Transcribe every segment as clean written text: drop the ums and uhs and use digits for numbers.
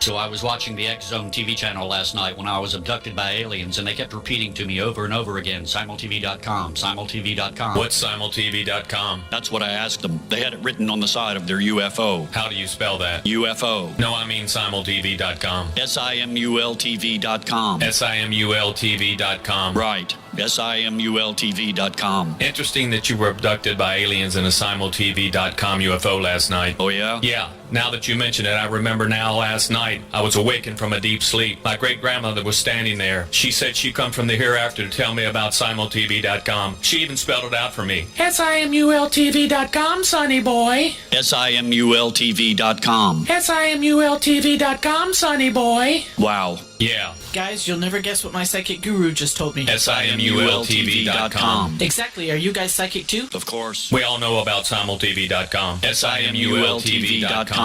So I was watching the X Zone TV channel last night when I was abducted by aliens, and they kept repeating to me over and over again, simultv.com, simultv.com. What's simultv.com? That's what I asked them. They had it written on the side of their UFO. How do you spell that? UFO. No, I mean simultv.com. simultv.com. simultv.com. Right. simultv.com. Interesting that you were abducted by aliens in a simultv.com UFO last night. Oh, yeah? Yeah. Now that you mention it, I remember now last night I was awakened from a deep sleep. My great-grandmother was standing there. She said she'd come from the hereafter to tell me about simultv.com. She even spelled it out for me. simultv.com, sonny boy. simultv.com. simultv.com, sonny boy. Wow. Yeah. Guys, you'll never guess what my psychic guru just told me. simultv.com. Exactly. Are you guys psychic too? Of course. We all know about simultv.com. simultv.com.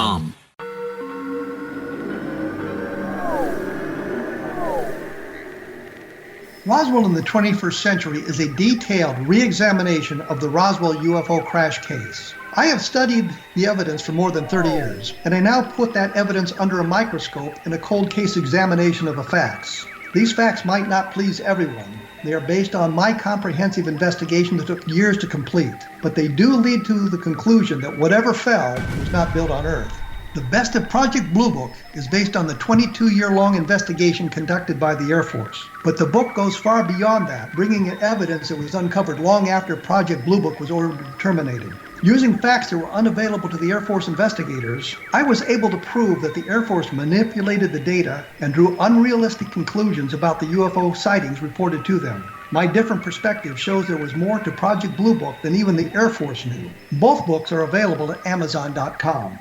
Roswell in the 21st century is a detailed re-examination of the Roswell UFO crash case. I have studied the evidence for more than 30 years, and I now put that evidence under a microscope in a cold case examination of the facts. These facts might not please everyone. They are based on my comprehensive investigation that took years to complete, but they do lead to the conclusion that whatever fell was not built on Earth. The Best of Project Blue Book is based on the 22-year-long investigation conducted by the Air Force. But the book goes far beyond that, bringing in evidence that was uncovered long after Project Blue Book was ordered terminated. Using facts that were unavailable to the Air Force investigators, I was able to prove that the Air Force manipulated the data and drew unrealistic conclusions about the UFO sightings reported to them. My different perspective shows there was more to Project Blue Book than even the Air Force knew. Both books are available at Amazon.com.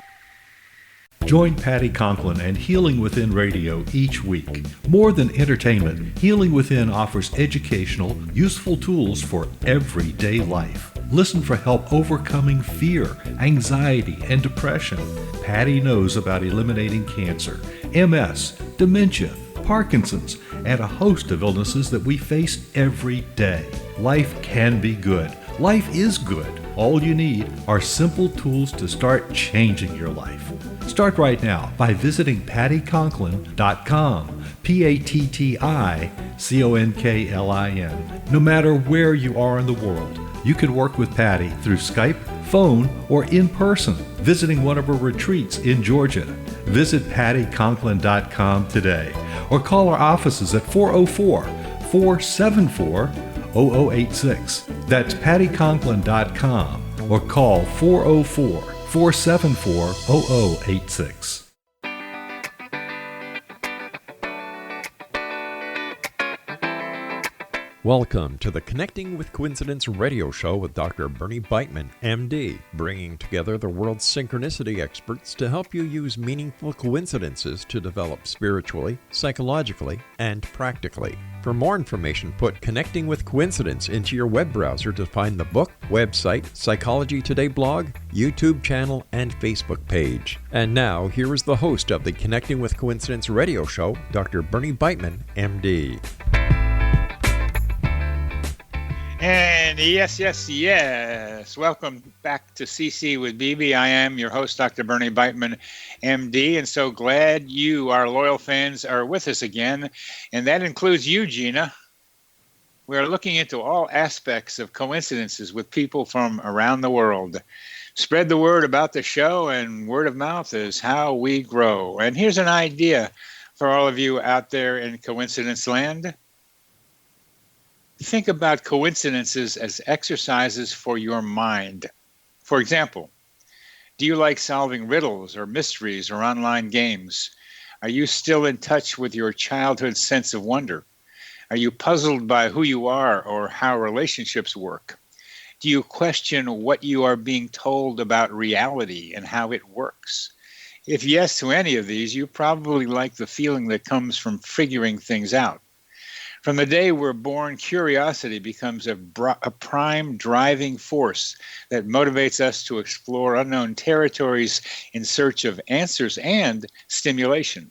Join Patty Conklin and Healing Within Radio each week. More than entertainment, Healing Within offers educational, useful tools for everyday life. Listen for help overcoming fear, anxiety, and depression. Patty knows about eliminating cancer, MS, dementia, Parkinson's, and a host of illnesses that we face every day. Life can be good. Life is good. All you need are simple tools to start changing your life. Start right now by visiting pattyconklin.com, PATTICONKLIN. No matter where you are in the world, you can work with Patty through Skype, phone, or in person, visiting one of her retreats in Georgia. Visit pattyconklin.com today or call our offices at 404-474-0086. That's pattyconklin.com or call 404-474-0086. Welcome to the Connecting with Coincidence radio show with Dr. Bernie Beitman, MD, bringing together the world's synchronicity experts to help you use meaningful coincidences to develop spiritually, psychologically, and practically. For more information, put Connecting with Coincidence into your web browser to find the book, website, Psychology Today blog, YouTube channel, and Facebook page. And now, here is the host of the Connecting with Coincidence radio show, Dr. Bernie Beitman, MD. And yes. Welcome back to CC with BB. I am your host, Dr. Bernie Beitman, MD, and so glad you, our loyal fans, are with us again. And that includes you, Gina. We are looking into all aspects of coincidences with people from around the world. Spread the word about the show, and word of mouth is how we grow. And here's an idea for all of you out there in coincidence land. Think about coincidences as exercises for your mind. For example, do you like solving riddles or mysteries or online games? Are you still in touch with your childhood sense of wonder? Are you puzzled by who you are or how relationships work? Do you question what you are being told about reality and how it works? If yes to any of these, you probably like the feeling that comes from figuring things out. From the day we're born, curiosity becomes a prime driving force that motivates us to explore unknown territories in search of answers and stimulation.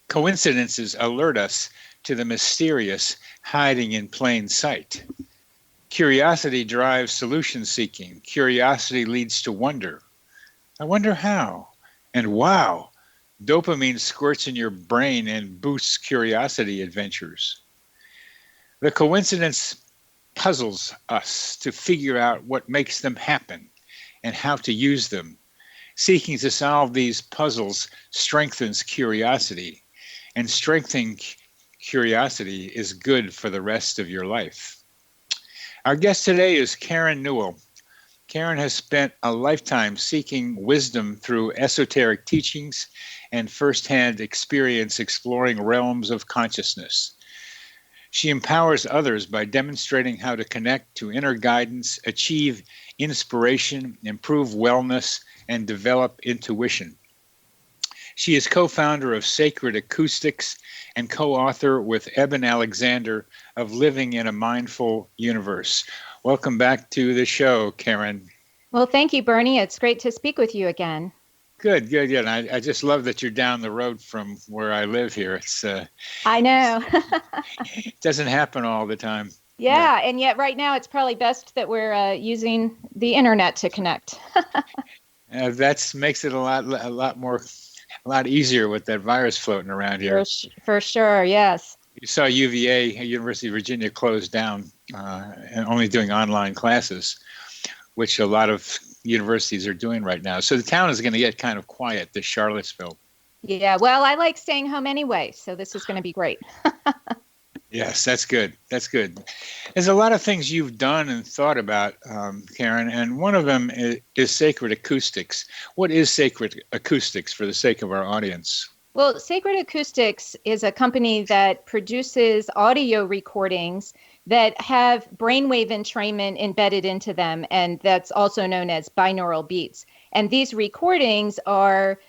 Coincidences alert us to the mysterious hiding in plain sight. Curiosity drives solution seeking. Curiosity leads to wonder. I wonder how. And wow, Dopamine squirts in your brain and boosts curiosity adventures. The coincidence puzzles us to figure out what makes them happen and how to use them. Seeking to solve these puzzles strengthens curiosity, and strengthening curiosity is good for the rest of your life. Our guest today is Karen Newell. Karen has spent a lifetime seeking wisdom through esoteric teachings and firsthand experience exploring realms of consciousness. She empowers others by demonstrating how to connect to inner guidance, achieve inspiration, improve wellness, and develop intuition. She is co-founder of Sacred Acoustics and co-author with Eben Alexander of Living in a Mindful Universe. Welcome back to the show, Karen. Well, thank you, Bernie. It's great to speak with you again. Good. And I just love that you're down the road from where I live here. It's I know. it doesn't happen all the time. Yeah, and yet right now it's probably best that we're using the internet to connect. That makes it a lot easier with that virus floating around here. For sure, yes. You saw UVA, University of Virginia, closed down and only doing online classes, which a lot of universities are doing right now. So the town is going to get kind of quiet, this Charlottesville. Yeah, well, I like staying home anyway, so this is going to be great. Yes, that's good. That's good. There's a lot of things you've done and thought about, Karen, and one of them is Sacred Acoustics. What is Sacred Acoustics for the sake of our audience? Well, Sacred Acoustics is a company that produces audio recordings that have brainwave entrainment embedded into them, and that's also known as binaural beats. And these recordings are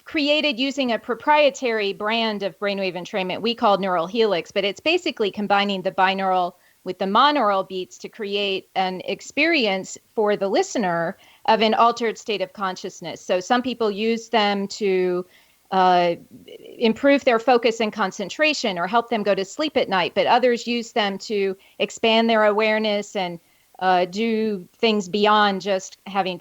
created using a proprietary brand of brainwave entrainment we call neural helix, but it's basically combining the binaural with the monaural beats to create an experience for the listener of an altered state of consciousness. So some people use them to improve their focus and concentration or help them go to sleep at night, but others use them to expand their awareness and do things beyond just having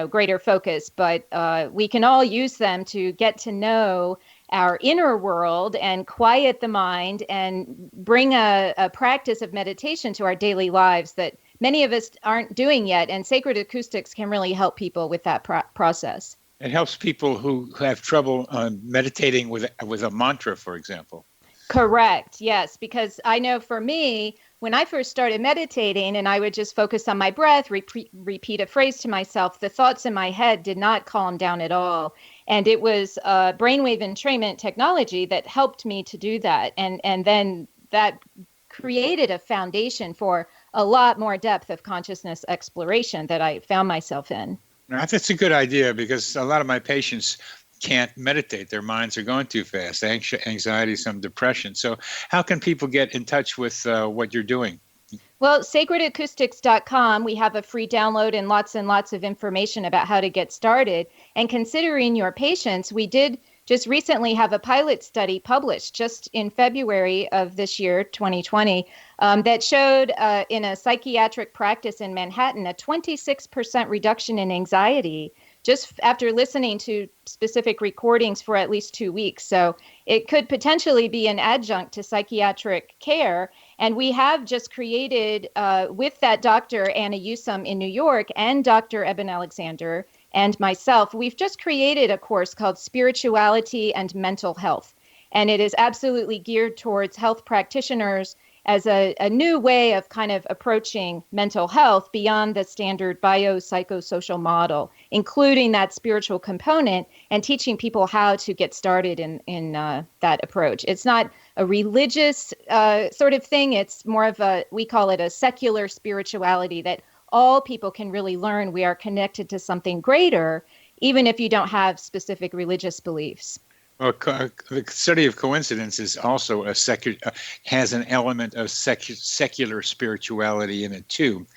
greater focus, but we can all use them to get to know our inner world and quiet the mind and bring a practice of meditation to our daily lives that many of us aren't doing yet. And Sacred Acoustics can really help people with that process. It helps people who have trouble meditating with a mantra, for example. Correct. Yes, because I know for me, when I first started meditating and I would just focus on my breath, repeat a phrase to myself, the thoughts in my head did not calm down at all. And it was brainwave entrainment technology that helped me to do that. And then that created a foundation for a lot more depth of consciousness exploration that I found myself in. That's a good idea because a lot of my patients can't meditate. Their minds are going too fast, anxiety, some depression. So how can people get in touch with what you're doing? Well, sacredacoustics.com, we have a free download and lots of information about how to get started. And considering your patients, we did just recently have a pilot study published just in February of this year, 2020, that showed in a psychiatric practice in Manhattan a 26% reduction in anxiety just after listening to specific recordings for at least 2 weeks. So it could potentially be an adjunct to psychiatric care. And we have just created, with that Dr. Anna Usum in New York and Dr. Eben Alexander and myself, we've just created a course called Spirituality and Mental Health. And it is absolutely geared towards health practitioners as a new way of kind of approaching mental health beyond the standard biopsychosocial model, including that spiritual component and teaching people how to get started in that approach. It's not a religious sort of thing. It's more of we call it a secular spirituality that all people can really learn. We are connected to something greater, even if you don't have specific religious beliefs. Well, the study of coincidence is also has an element of secular spirituality in it too,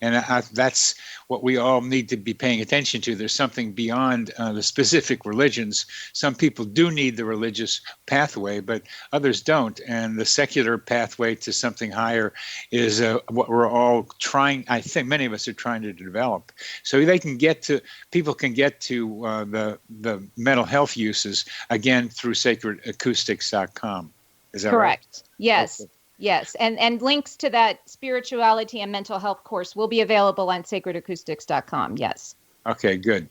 and that's what we all need to be paying attention to. There's something beyond the specific religions. Some people do need the religious pathway, but others don't, and the secular pathway to something higher is what we're all trying. I think many of us are trying to develop, so people can get to the mental health uses again through sacredacoustics.com. Is that correct? Right? Yes. Okay. Yes. And links to that spirituality and mental health course will be available on sacredacoustics.com. Yes. Okay, good.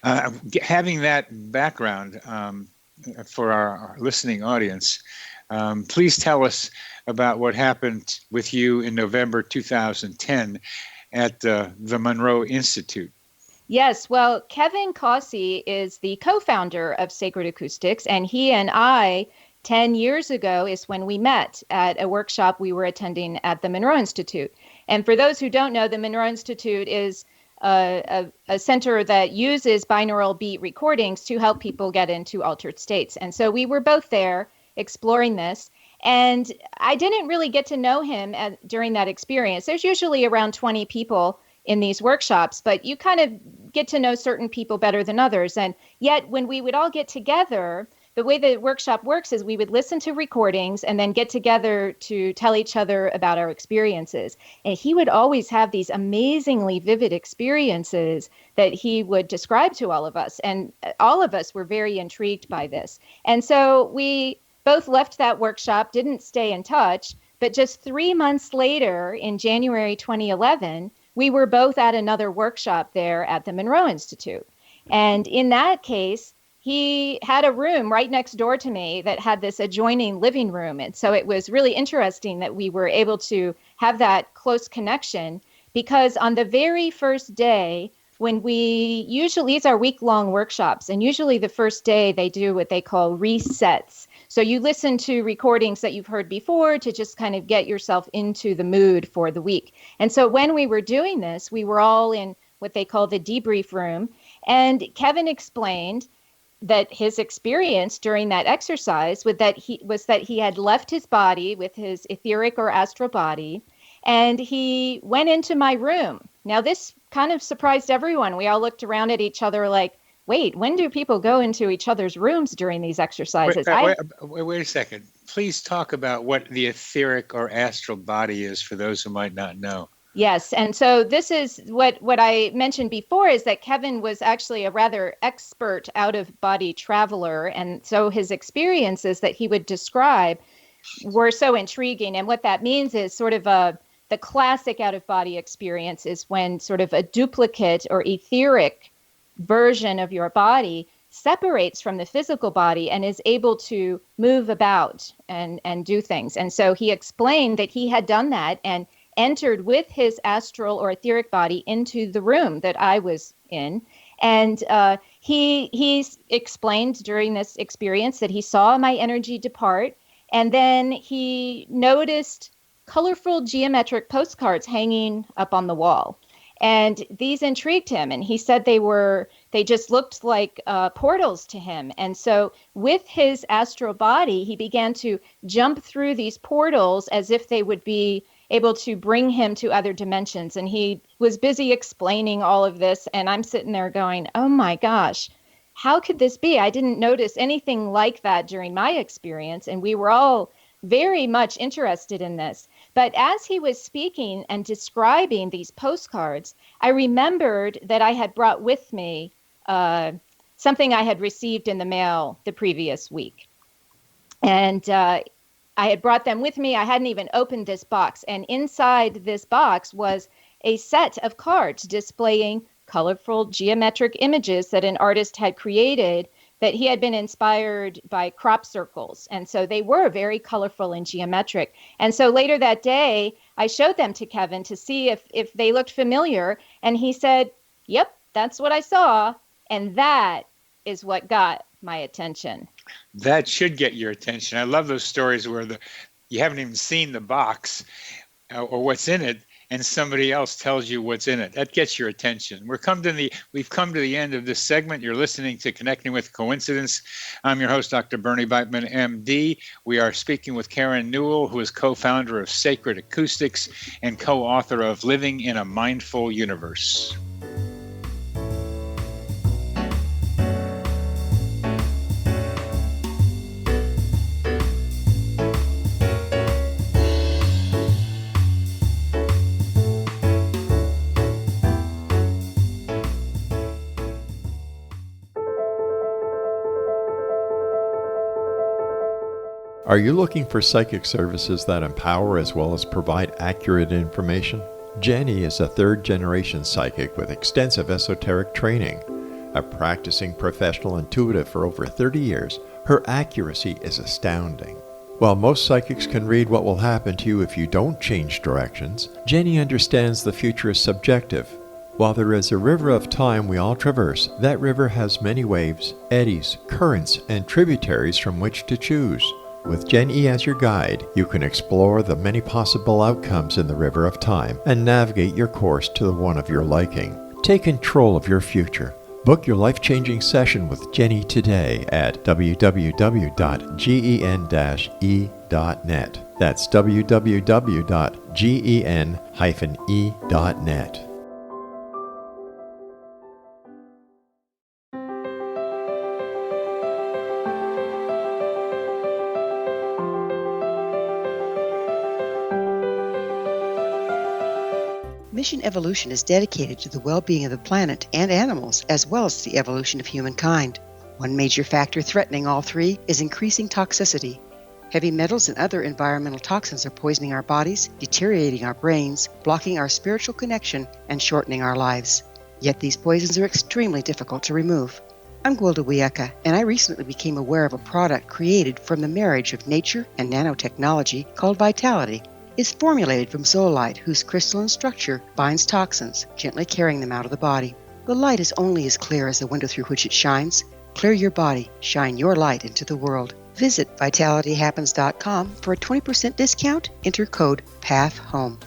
Having that background for our listening audience, please tell us about what happened with you in November 2010 at the Monroe Institute. Yes, well, Kevin Causey is the co-founder of Sacred Acoustics, and he and I, 10 years ago, is when we met at a workshop we were attending at the Monroe Institute. And for those who don't know, the Monroe Institute is a center that uses binaural beat recordings to help people get into altered states. And so we were both there exploring this. And I didn't really get to know him during that experience. There's usually around 20 people in these workshops, but you kind of get to know certain people better than others. And yet when we would all get together, the way the workshop works is we would listen to recordings and then get together to tell each other about our experiences. And he would always have these amazingly vivid experiences that he would describe to all of us. And all of us were very intrigued by this. And so we both left that workshop, didn't stay in touch, but just 3 months later in January 2011, we were both at another workshop there at the Monroe Institute. And in that case, he had a room right next door to me that had this adjoining living room. And so it was really interesting that we were able to have that close connection, because on the very first day, when these are week-long workshops, and usually the first day they do what they call resets. So you listen to recordings that you've heard before to just kind of get yourself into the mood for the week. And so when we were doing this, we were all in what they call the debrief room. And Kevin explained that his experience during that exercise was that he had left his body with his etheric or astral body, and he went into my room. Now, this kind of surprised everyone. We all looked around at each other like, wait, when do people go into each other's rooms during these exercises? Wait a second. Please talk about what the etheric or astral body is for those who might not know. Yes. And so this is what I mentioned before, is that Kevin was actually a rather expert out-of-body traveler. And so his experiences that he would describe were so intriguing. And what that means is sort of the classic out-of-body experience is when sort of a duplicate or etheric version of your body separates from the physical body and is able to move about and do things. And so he explained that he had done that and entered with his astral or etheric body into the room that I was in. And he explained during this experience that he saw my energy depart, and then he noticed colorful geometric postcards hanging up on the wall. And these intrigued him, and he said they just looked like portals to him. And so with his astral body, he began to jump through these portals as if they would be able to bring him to other dimensions. And he was busy explaining all of this, and I'm sitting there going, oh my gosh, how could this be? I didn't notice anything like that during my experience, and we were all very much interested in this. But as he was speaking and describing these postcards, I remembered that I had brought with me something I had received in the mail the previous week. And I had brought them with me. I hadn't even opened this box. And inside this box was a set of cards displaying colorful geometric images that an artist had created, that he had been inspired by crop circles. And so they were very colorful and geometric. And so later that day, I showed them to Kevin to see if they looked familiar. And he said, yep, that's what I saw. And that is what got my attention. That should get your attention. I love those stories where you haven't even seen the box or what's in it, and somebody else tells you what's in it. That gets your attention. We've come to the end of this segment. You're listening to Connecting with Coincidence. I'm your host, Dr. Bernie Beitman, MD. We are speaking with Karen Newell, who is co-founder of Sacred Acoustics and co-author of Living in a Mindful Universe. Are you looking for psychic services that empower as well as provide accurate information? Jenny is a third-generation psychic with extensive esoteric training. A practicing professional intuitive for over 30 years, her accuracy is astounding. While most psychics can read what will happen to you if you don't change directions, Jenny understands the future is subjective. While there is a river of time we all traverse, that river has many waves, eddies, currents, and tributaries from which to choose. With Jenny as your guide, you can explore the many possible outcomes in the river of time and navigate your course to the one of your liking. Take control of your future. Book your life-changing session with Jenny today at www.gen-e.net. That's www.gen-e.net. Mission Evolution is dedicated to the well-being of the planet and animals, as well as the evolution of humankind. One major factor threatening all three is increasing toxicity. Heavy metals and other environmental toxins are poisoning our bodies, deteriorating our brains, blocking our spiritual connection, and shortening our lives. Yet these poisons are extremely difficult to remove. I'm Gwilda Wiyaka, and I recently became aware of a product created from the marriage of nature and nanotechnology called Vitality. It's formulated from zoolite, whose crystalline structure binds toxins, gently carrying them out of the body. The light is only as clear as the window through which it shines. Clear your body, shine your light into the world. Visit vitalityhappens.com for a 20% discount. Enter code PATHHOME.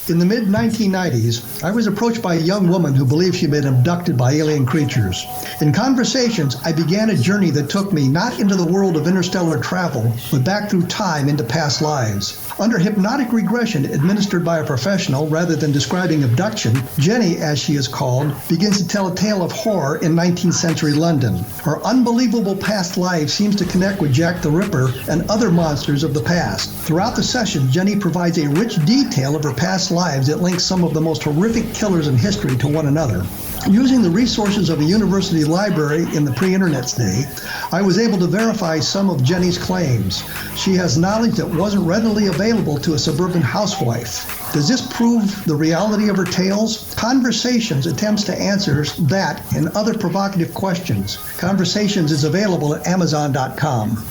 In the mid-1990s, I was approached by a young woman who believed she'd been abducted by alien creatures. In conversations, I began a journey that took me not into the world of interstellar travel, but back through time into past lives. Under hypnotic regression administered by a professional rather than describing abduction, Jenny, as she is called, begins to tell a tale of horror in 19th century London. Her unbelievable past life seems to connect with Jack the Ripper and other monsters of the past. Throughout the session, Jenny provides a rich detail of her past lives that links some of the most horrific killers in history to one another. Using the resources of a university library in the pre-internet's day, I was able to verify some of Jenny's claims. She has knowledge that wasn't readily available to a suburban housewife. Does this prove the reality of her tales? Conversations attempts to answer that and other provocative questions. Conversations is available at Amazon.com.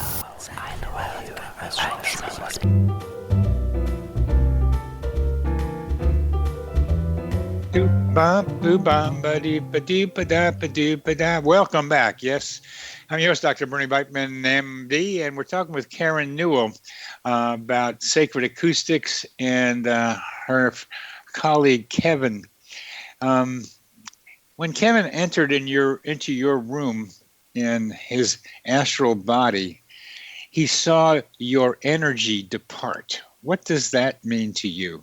Welcome back. Yes, I'm your host, Dr. Bernie Beitman, MD, and we're talking with Karen Newell about Sacred Acoustics and her colleague Kevin. When Kevin entered into your room in his astral body, he saw your energy depart. What does that mean to you?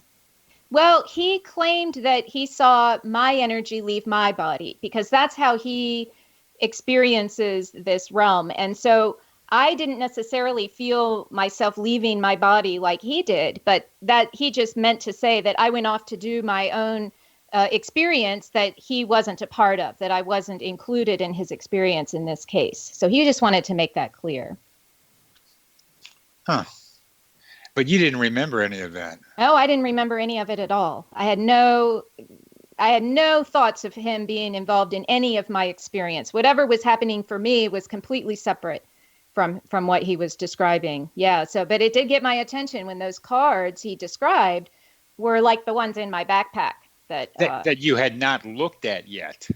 Well, he claimed that he saw my energy leave my body because that's how he experiences this realm. And so I didn't necessarily feel myself leaving my body like he did, but that he just meant to say that I went off to do my own experience that he wasn't a part of, that I wasn't included in his experience in this case. So he just wanted to make that clear. Huh. But you didn't remember any of that. No, I didn't remember any of it at all. I had no thoughts of him being involved in any of my experience. Whatever was happening for me was completely separate from what he was describing. Yeah. So, but it did get my attention when those cards he described were like the ones in my backpack that you had not looked at yet.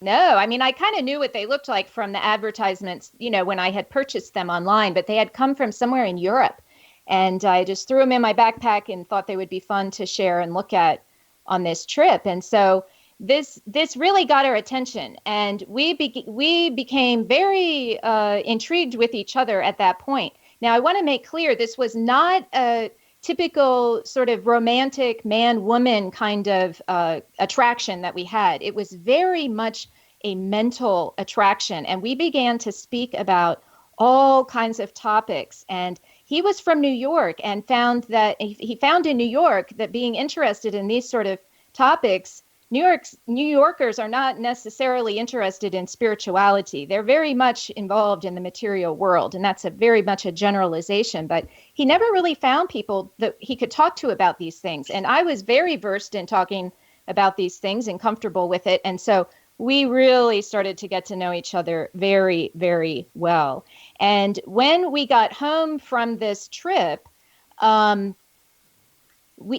No, I mean, I kind of knew what they looked like from the advertisements, when I had purchased them online, but they had come from somewhere in Europe. And I just threw them in my backpack and thought they would be fun to share and look at on this trip. And so this really got our attention, and we became very intrigued with each other at that point. Now, I want to make clear, this was not a typical sort of romantic man-woman kind of attraction that we had. It was very much a mental attraction, and we began to speak about all kinds of topics. And he was from New York and found in New York that being interested in these sort of topics, New Yorkers are not necessarily interested in spirituality. They're very much involved in the material world, and that's very much a generalization. But he never really found people that he could talk to about these things. And I was very versed in talking about these things and comfortable with it. And so we really started to get to know each other very, very well. And when we got home from this trip,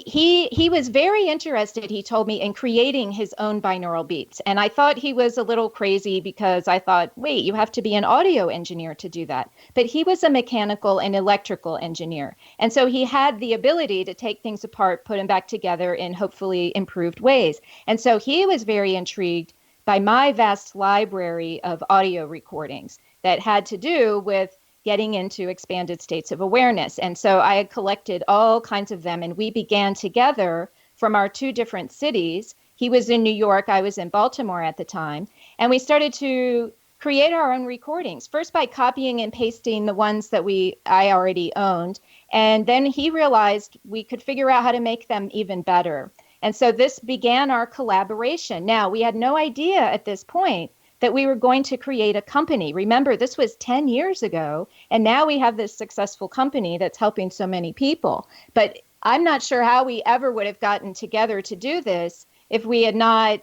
he was very interested, he told me, in creating his own binaural beats. And I thought he was a little crazy, because I thought, wait, you have to be an audio engineer to do that. But he was a mechanical and electrical engineer. And so he had the ability to take things apart, put them back together in hopefully improved ways. And so he was very intrigued by my vast library of audio recordings that had to do with getting into expanded states of awareness. And so I had collected all kinds of them, and we began together from our two different cities. He was in New York, I was in Baltimore at the time, and we started to create our own recordings, first by copying and pasting the ones that I already owned, and then he realized we could figure out how to make them even better. And so this began our collaboration. Now, we had no idea at this point that we were going to create a company. Remember, this was 10 years ago, and now we have this successful company that's helping so many people. But I'm not sure how we ever would have gotten together to do this if we had not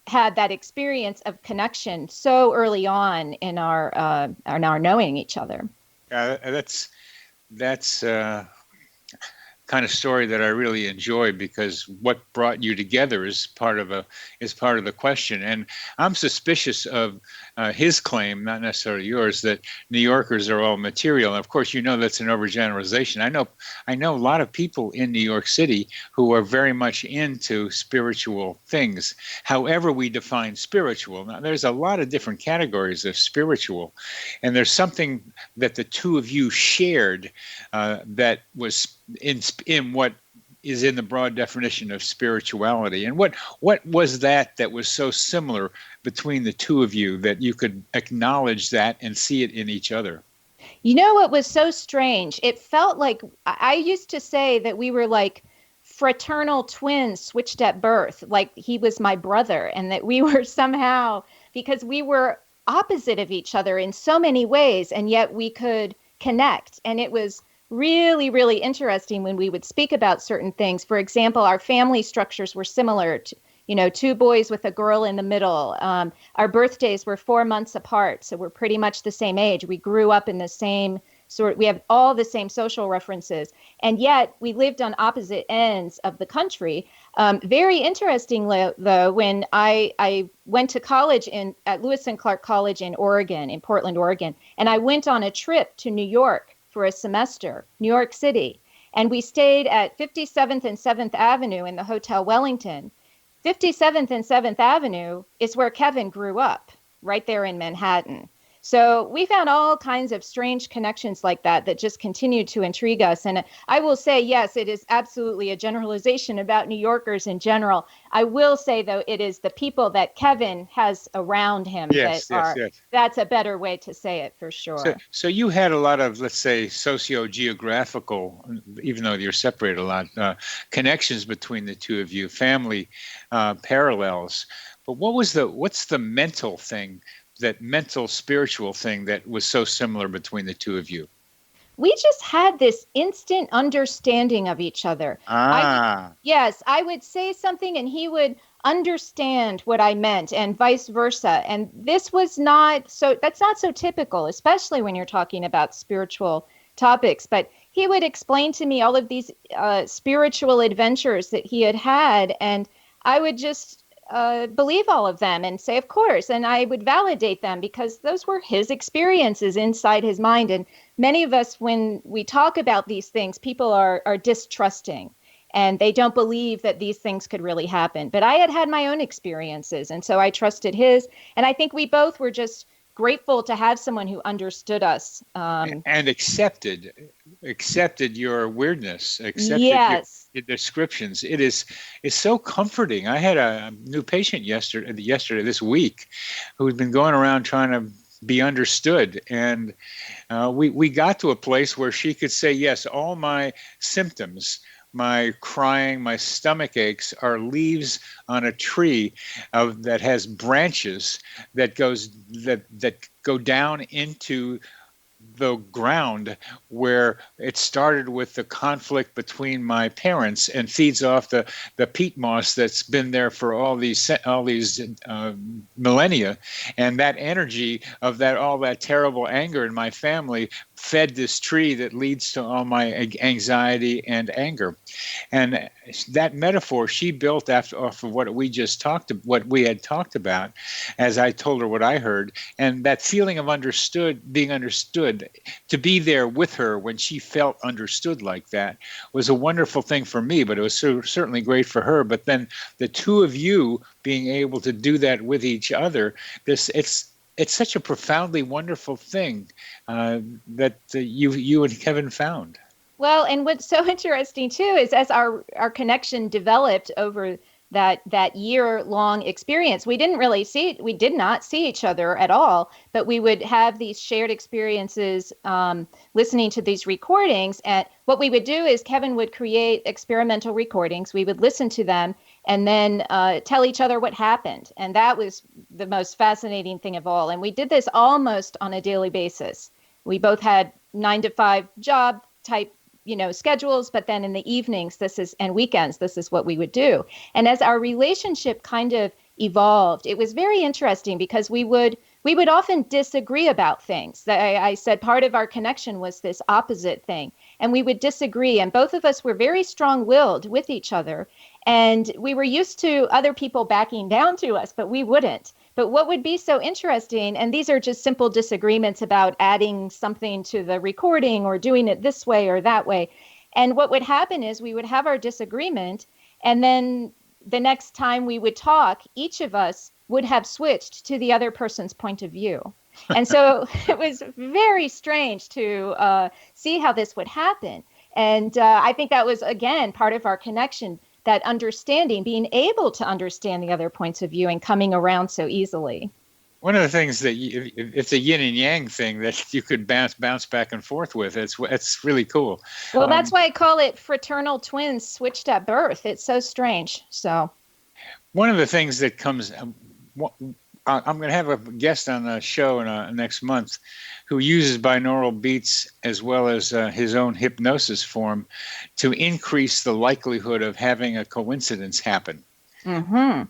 had that experience of connection so early on in our knowing each other. That's kind of story that I really enjoy, because what brought you together is part of the question. And I'm suspicious of his claim, not necessarily yours, that New Yorkers are all material. And of course, that's an overgeneralization. I know a lot of people in New York City who are very much into spiritual things. However we define spiritual. Now, there's a lot of different categories of spiritual, and there's something that the two of you shared that was in what is in the broad definition of spirituality. And what was that was so similar between the two of you that you could acknowledge that and see it in each other? You know what was so strange? It felt like, I used to say that we were like fraternal twins switched at birth, like he was my brother, and that we were somehow, because we were opposite of each other in so many ways, and yet we could connect. And it was really, really interesting when we would speak about certain things. For example, our family structures were similar to, two boys with a girl in the middle. Our birthdays were 4 months apart, so we're pretty much the same age. We grew up in the same we have all the same social references, and yet we lived on opposite ends of the country. Very interestingly, though, when I went to college at Lewis and Clark College in Portland, Oregon, and I went on a trip to New York for a semester, New York City. And we stayed at 57th and 7th Avenue in the Hotel Wellington. 57th and 7th Avenue is where Kevin grew up, right there in Manhattan. So we found all kinds of strange connections like that just continued to intrigue us. And I will say, yes, it is absolutely a generalization about New Yorkers in general. I will say, though, it is the people that Kevin has around him yes. That's a better way to say it, for sure. So you had a lot of, let's say, socio-geographical, even though you're separated a lot, connections between the two of you, family parallels. But what's the mental thing, that mental spiritual thing that was so similar between the two of you? We just had this instant understanding of each other. Yes, I would say something and he would understand what I meant, and vice versa. And this was that's not so typical, especially when you're talking about spiritual topics. But he would explain to me all of these spiritual adventures that he had, and I would just believe all of them and say, of course, and I would validate them because those were his experiences inside his mind. And many of us, when we talk about these things, people are distrusting and they don't believe that these things could really happen. But I had my own experiences, and so I trusted his. And I think we both were just grateful to have someone who understood us. And accepted your weirdness, accepted yes. your descriptions. It's so comforting. I had a new patient this week who had been going around trying to be understood. And we got to a place where she could say, yes, all my symptoms, my crying, my stomach aches are leaves on a tree that has branches that go down into the ground where it started with the conflict between my parents and feeds off the peat moss that's been there for all these millennia. And that energy of all that terrible anger in my family fed this tree that leads to all my anxiety and anger. And that metaphor she built off of what we had talked about, as I told her what I heard, and that feeling of being understood, to be there with her when she felt understood like that was a wonderful thing for me, but it was certainly great for her. But then the two of you being able to do that with each other, it's such a profoundly wonderful thing that you and Kevin found. Well, and what's so interesting too is as our connection developed over that year-long experience, we did not see each other at all, but we would have these shared experiences listening to these recordings. And what we would do is Kevin would create experimental recordings. We would listen to them and then tell each other what happened. And that was the most fascinating thing of all. And we did this almost on a daily basis. We both had 9-to-5 job type schedules, but then in the evenings and weekends, this is what we would do. And as our relationship kind of evolved, it was very interesting because we would often disagree about things. I said part of our connection was this opposite thing, and we would disagree. And both of us were very strong-willed with each other. And we were used to other people backing down to us, but we wouldn't. But what would be so interesting, and these are just simple disagreements about adding something to the recording or doing it this way or that way. And what would happen is we would have our disagreement, and then the next time we would talk, each of us would have switched to the other person's point of view. And so it was very strange to see how this would happen. And I think that was, again, part of our connection, that understanding, being able to understand the other points of view and coming around so easily. One of the things that it's a yin and yang thing that you could bounce back and forth with. It's really cool. Well, that's why I call it fraternal twins switched at birth. It's so strange. So one of the things that comes, I'm going to have a guest on the show next month who uses binaural beats as well as his own hypnosis form to increase the likelihood of having a coincidence happen. Mm-hmm.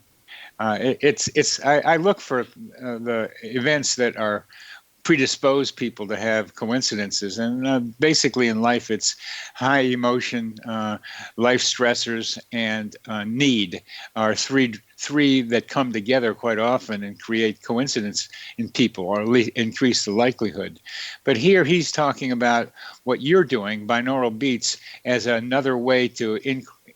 I look for the events that are predispose people to have coincidences, and basically in life it's high emotion, life stressors, and need are three that come together quite often and create coincidence in people, or increase the likelihood. But here he's talking about what you're doing, binaural beats, as another way to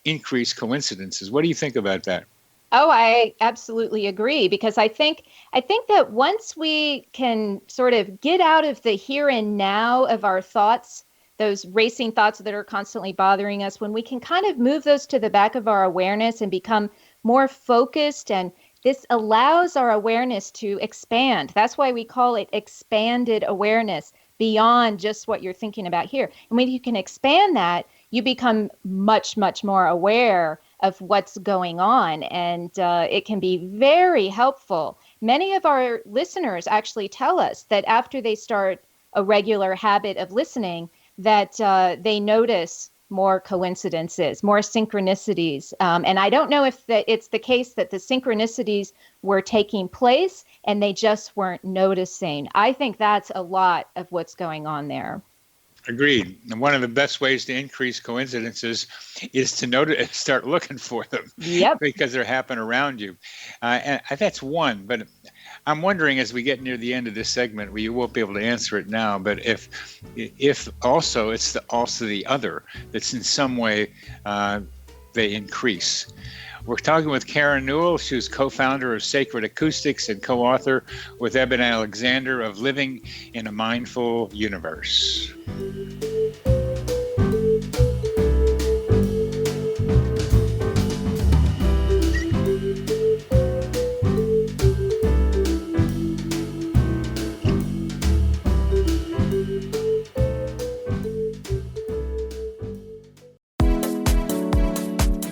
increase coincidences. What do you think about that? Oh, I absolutely agree, because I think that once we can sort of get out of the here and now of our thoughts, those racing thoughts that are constantly bothering us, when we can kind of move those to the back of our awareness and become more focused, and this allows our awareness to expand. That's why we call it expanded awareness, beyond just what you're thinking about here. And when you can expand that, you become much, much more aware of what's going on. And it can be very helpful. Many of our listeners actually tell us that after they start a regular habit of listening, that they notice more coincidences, more synchronicities. And I don't know if it's the case that the synchronicities were taking place and they just weren't noticing. I think that's a lot of what's going on there. Agreed. And one of the best ways to increase coincidences is to start looking for them. Yep. Because they happen around you. And that's one. But I'm wondering, as we get near the end of this segment, you won't be able to answer it now, but if also it's also the other, that's in some way they increase. We're talking with Karen Newell. She's co-founder of Sacred Acoustics and co-author with Eben Alexander of Living in a Mindful Universe.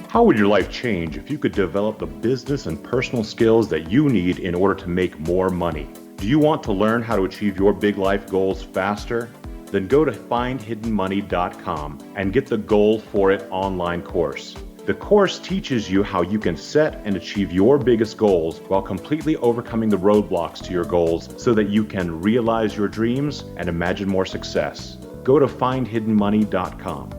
How would your life change if you could develop the business and personal skills that you need in order to make more money? Do you want to learn how to achieve your big life goals faster? Then go to findhiddenmoney.com and get the Goal for It online course. The course teaches you how you can set and achieve your biggest goals while completely overcoming the roadblocks to your goals so that you can realize your dreams and imagine more success. Go to findhiddenmoney.com.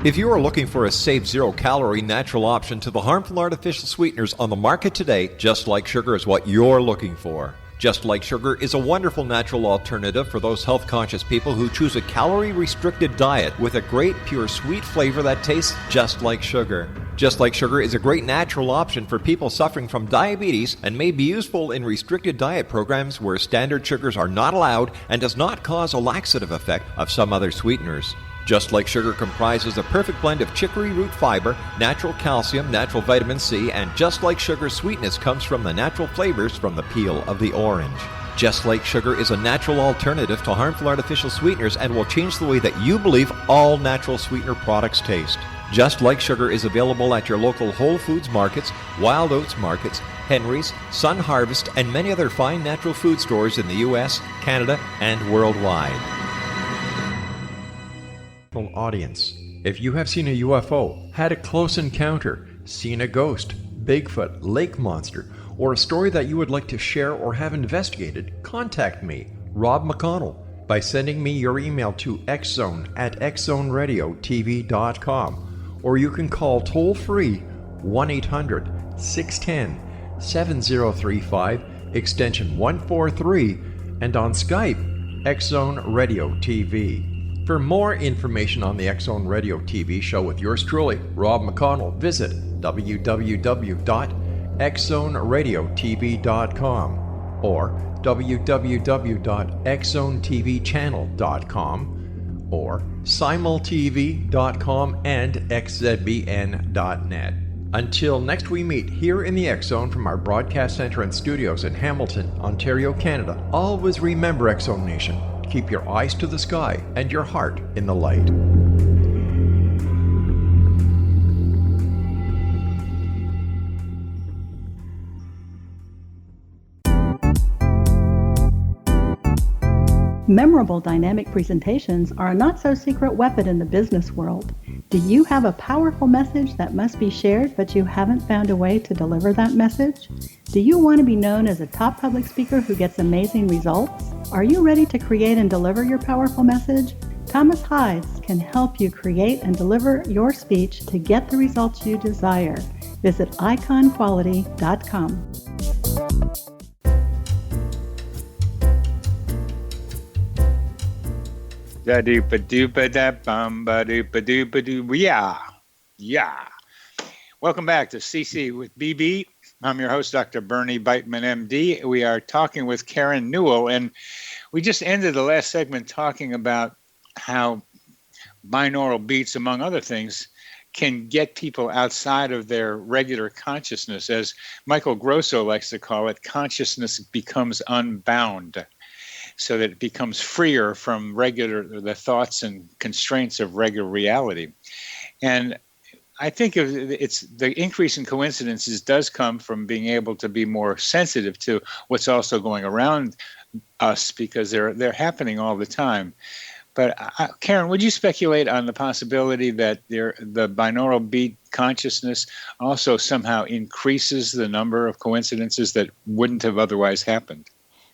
If you are looking for a safe, zero-calorie natural option to the harmful artificial sweeteners on the market today, Just Like Sugar is what you're looking for. Just Like Sugar is a wonderful natural alternative for those health-conscious people who choose a calorie-restricted diet with a great, pure, sweet flavor that tastes just like sugar. Just Like Sugar is a great natural option for people suffering from diabetes and may be useful in restricted diet programs where standard sugars are not allowed and does not cause a laxative effect of some other sweeteners. Just Like Sugar comprises a perfect blend of chicory root fiber, natural calcium, natural vitamin C, and Just Like Sugar's sweetness comes from the natural flavors from the peel of the orange. Just Like Sugar is a natural alternative to harmful artificial sweeteners and will change the way that you believe all natural sweetener products taste. Just Like Sugar is available at your local Whole Foods markets, Wild Oats markets, Henry's, Sun Harvest, and many other fine natural food stores in the U.S., Canada, and worldwide. Audience, if you have seen a UFO, had a close encounter, seen a ghost, Bigfoot, lake monster, or a story that you would like to share or have investigated, contact me, Rob McConnell, by sending me your email to xzone@xzoneradiotv.com, or you can call toll-free 1-800-610-7035, extension 143, and on Skype, X-Zone Radio TV. For more information on the X-Zone Radio TV show with yours truly, Rob McConnell, visit www.xzoneradiotv.com or www.xzonetvchannel.com or simultv.com and xzbn.net. Until next we meet here in the X-Zone from our broadcast center and studios in Hamilton, Ontario, Canada, always remember, X-Zone Nation, keep your eyes to the sky and your heart in the light. Memorable dynamic presentations are a not-so-secret weapon in the business world. Do you have a powerful message that must be shared, but you haven't found a way to deliver that message? Do you want to be known as a top public speaker who gets amazing results? Are you ready to create and deliver your powerful message? Thomas Hides can help you create and deliver your speech to get the results you desire. Visit iconquality.com. Yeah. Welcome back to CC with BB. I'm your host, Dr. Bernie Beitman, MD. We are talking with Karen Newell, and we just ended the last segment talking about how binaural beats, among other things, can get people outside of their regular consciousness. As Michael Grosso likes to call it, consciousness becomes unbound, so that it becomes freer from the thoughts and constraints of regular reality. And I think it's the increase in coincidences does come from being able to be more sensitive to what's also going around us, because they're happening all the time. But Karen, would you speculate on the possibility that the binaural beat consciousness also somehow increases the number of coincidences that wouldn't have otherwise happened?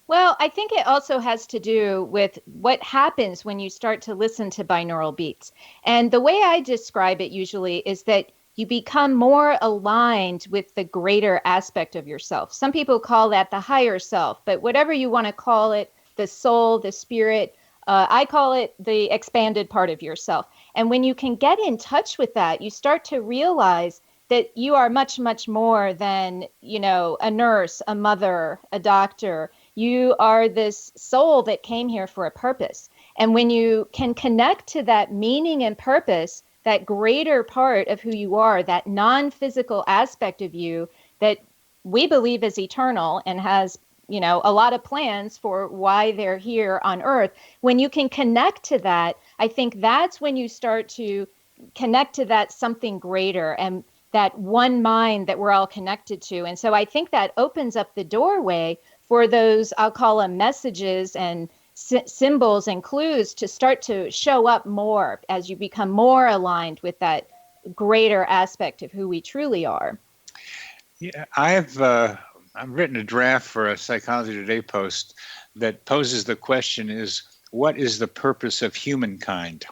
Well, I think it also has to do with what happens when you start to listen to binaural beats. And the way I describe it usually is that you become more aligned with the greater aspect of yourself. Some people call that the higher self, but whatever you want to call it, the soul, the spirit, I call it the expanded part of yourself. And when you can get in touch with that, you start to realize that you are much, much more than, a nurse, a mother, a doctor. You are this soul that came here for a purpose. And when you can connect to that meaning and purpose, that greater part of who you are, that non-physical aspect of you that we believe is eternal and has, a lot of plans for why they're here on Earth. When you can connect to that, I think that's when you start to connect to that something greater and that one mind that we're all connected to. And so I think that opens up the doorway for those, I'll call them messages and symbols and clues to start to show up more as you become more aligned with that greater aspect of who we truly are. Yeah, I've written a draft for a Psychology Today post that poses the question is, what is the purpose of humankind?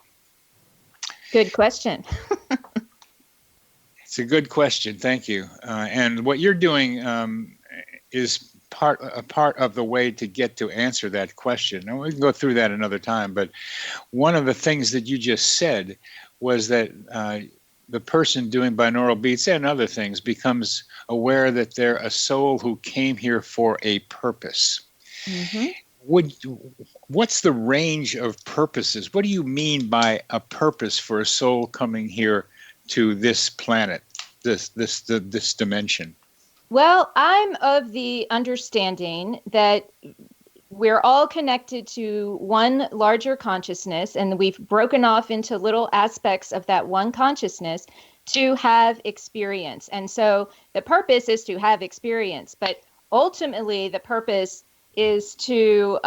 Good question. It's a good question. Thank you. And what you're doing is a part of the way to get to answer that question. And we can go through that another time. But one of the things that you just said was that the person doing binaural beats and other things becomes aware that they're a soul who came here for a purpose. Mm-hmm. What's the range of purposes? What do you mean by a purpose for a soul coming here to this planet, this dimension? Well, I'm of the understanding that we're all connected to one larger consciousness, and we've broken off into little aspects of that one consciousness to have experience. And so the purpose is to have experience, but ultimately the purpose is to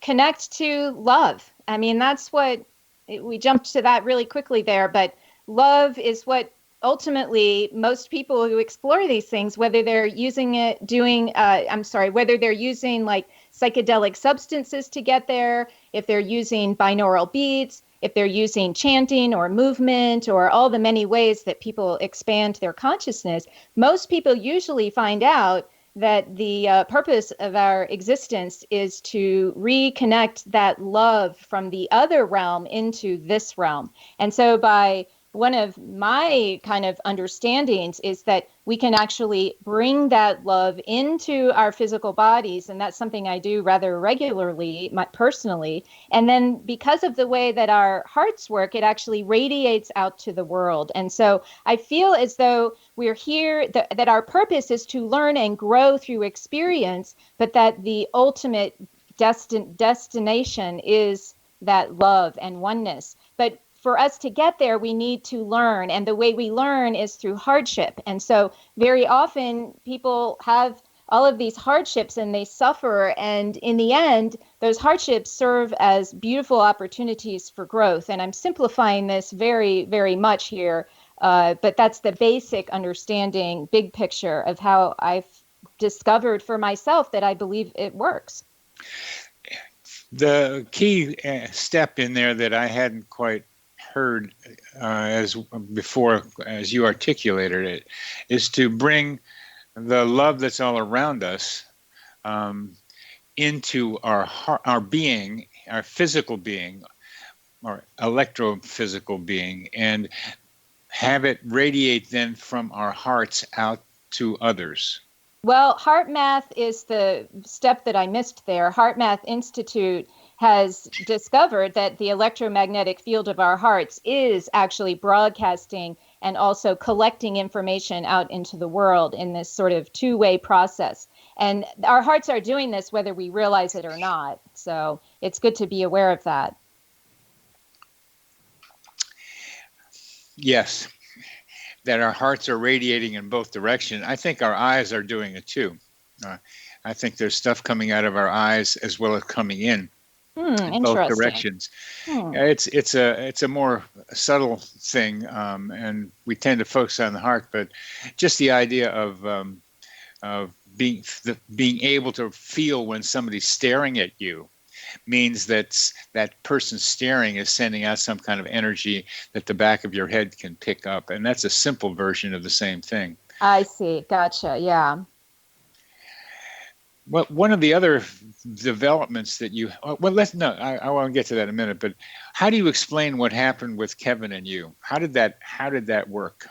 connect to love. I mean, that's what we jumped to that really quickly there, but love is what ultimately most people who explore these things, whether they're using it, whether they're using like psychedelic substances to get there, if they're using binaural beats, if they're using chanting or movement or all the many ways that people expand their consciousness, most people usually find out that the purpose of our existence is to reconnect that love from the other realm into this realm. And so by one of my kind of understandings is that we can actually bring that love into our physical bodies. And that's something I do rather regularly, personally. And then because of the way that our hearts work, it actually radiates out to the world. And so I feel as though we're here, that our purpose is to learn and grow through experience, but that the ultimate destination is that love and oneness. But for us to get there, we need to learn. And the way we learn is through hardship. And so very often people have all of these hardships and they suffer. And in the end, those hardships serve as beautiful opportunities for growth. And I'm simplifying this very, very much here. But that's the basic understanding, big picture of how I've discovered for myself that I believe it works. The key step in there that I hadn't quite heard as you articulated it is to bring the love that's all around us into our being, our physical being, or electrophysical being, and have it radiate then from our hearts out to others. Well, Heart Math is the step that I missed there. Heart Math Institute has discovered that the electromagnetic field of our hearts is actually broadcasting and also collecting information out into the world in this sort of two-way process. And our hearts are doing this whether we realize it or not. So it's good to be aware of that. Yes, that our hearts are radiating in both directions. I think our eyes are doing it too. I think there's stuff coming out of our eyes as well as coming in both directions. It's a more subtle thing, and we tend to focus on the heart. But just the idea of being able to feel when somebody's staring at you means that that person staring is sending out some kind of energy that the back of your head can pick up. And that's a simple version of the same thing. I see. Gotcha. Yeah. Well, one of the other developments that I want to get to that in a minute, but how do you explain what happened with Kevin and you? How did that work?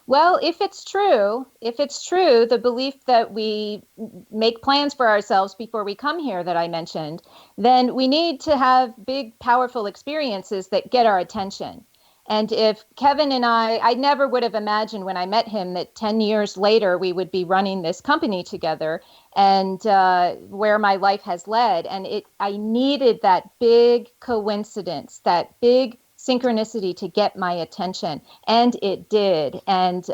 Well, if it's true, the belief that we make plans for ourselves before we come here that I mentioned, then we need to have big, powerful experiences that get our attention. And if Kevin and I never would have imagined when I met him that 10 years later we would be running this company together, and where my life has led. And I needed that big coincidence, that big synchronicity to get my attention, and it did. And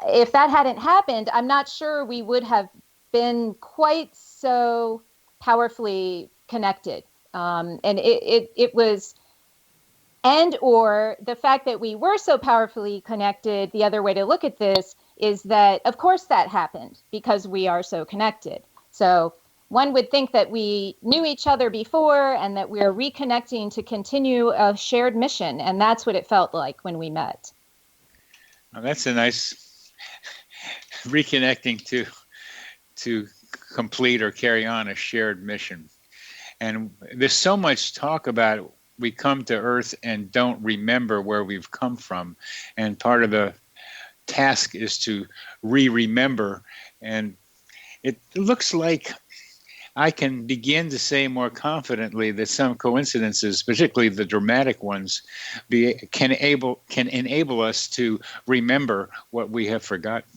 if that hadn't happened, I'm not sure we would have been quite so powerfully connected. And it was, and or the fact that we were so powerfully connected, the other way to look at this is that, of course, that happened because we are so connected. So one would think that we knew each other before and that we're reconnecting to continue a shared mission. And that's what it felt like when we met. Well, that's a nice reconnecting to complete or carry on a shared mission. And there's so much talk about we come to Earth and don't remember where we've come from. And part of the task is to remember. And it looks like I can begin to say more confidently that some coincidences, particularly the dramatic ones, can enable us to remember what we have forgotten.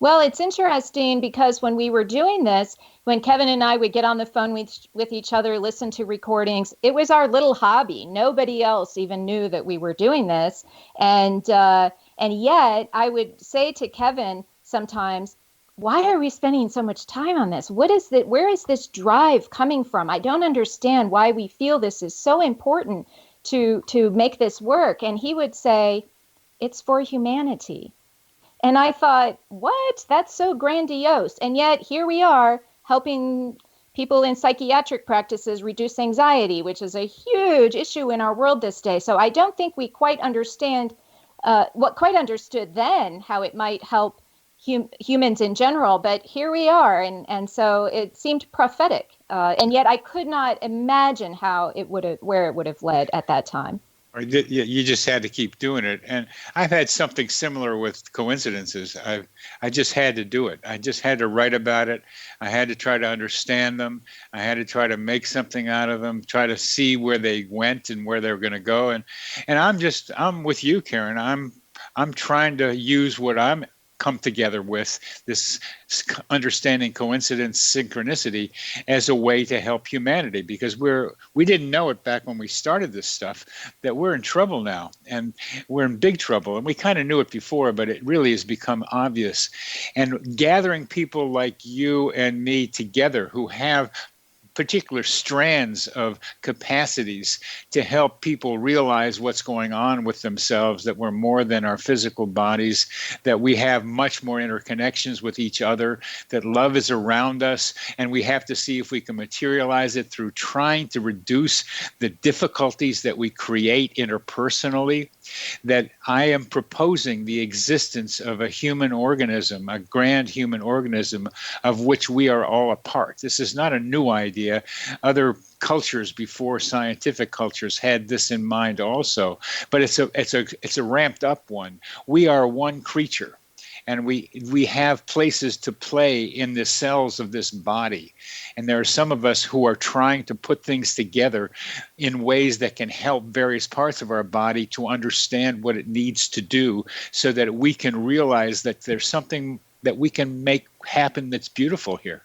Well, it's interesting because when we were doing this, when Kevin and I would get on the phone with each other, listen to recordings, it was our little hobby. Nobody else even knew that we were doing this. And yet I would say to Kevin sometimes, why are we spending so much time on this? Where is this drive coming from? I don't understand why we feel this is so important to make this work. And he would say, it's for humanity. And I thought, what? That's so grandiose. And yet here we are helping people in psychiatric practices reduce anxiety, which is a huge issue in our world this day. So I don't think we quite understood then how it might help humans in general, but here we are, and so it seemed prophetic, and yet I could not imagine where it would have led at that time. Or you just had to keep doing it. And I've had something similar with coincidences. I just had to do it. I just had to write about it. I had to try to understand them. I had to try to make something out of them, try to see where they went and where they were going to go. And I'm with you, Karen. I'm trying to use what I'm come together with, this understanding coincidence, synchronicity, as a way to help humanity, because we didn't know it back when we started this stuff, that we're in trouble now, and we're in big trouble. And we kind of knew it before, but it really has become obvious. And gathering people like you and me together who have particular strands of capacities to help people realize what's going on with themselves, that we're more than our physical bodies, that we have much more interconnections with each other, that love is around us, and we have to see if we can materialize it through trying to reduce the difficulties that we create interpersonally, that I am proposing the existence of a human organism, a grand human organism of which we are all a part. This is not a new idea. Other cultures before scientific cultures had this in mind also, but it's a ramped up one. We are one creature, and we have places to play in the cells of this body. And there are some of us who are trying to put things together in ways that can help various parts of our body to understand what it needs to do, so that we can realize that there's something that we can make happen that's beautiful here.